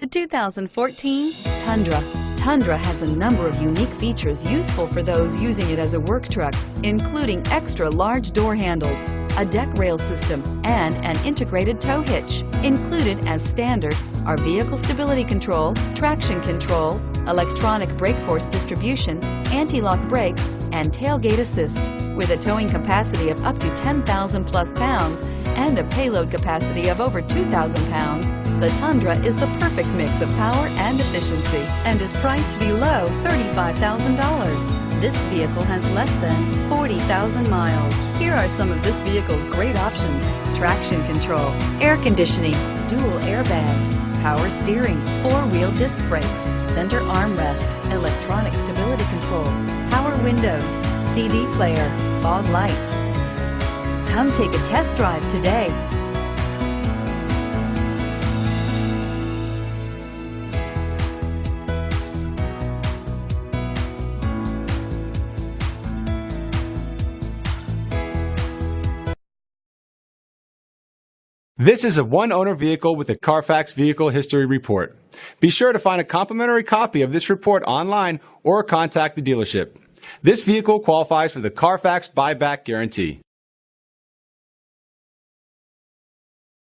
2014 Tundra. Tundra has a number of unique features useful for those using it as a work truck, including extra large door handles, a deck rail system, and an integrated tow hitch. Included as standard are vehicle stability control, traction control, electronic brake force distribution, anti-lock brakes, and tailgate assist. With a towing capacity of up to 10,000 plus pounds and a payload capacity of over 2,000 pounds, the Tundra is the perfect mix of power and efficiency and is priced below $35,000. This vehicle has less than 40,000 miles. Here are some of this vehicle's great options: traction control, air conditioning, dual airbags, power steering, four-wheel disc brakes, center armrest, electronic stability control, power windows, CD player, fog lights. Come take a test drive today. This is a one-owner vehicle with a Carfax Vehicle History Report. Be sure to find a complimentary copy of this report online or contact the dealership. This vehicle qualifies for the Carfax Buyback Guarantee.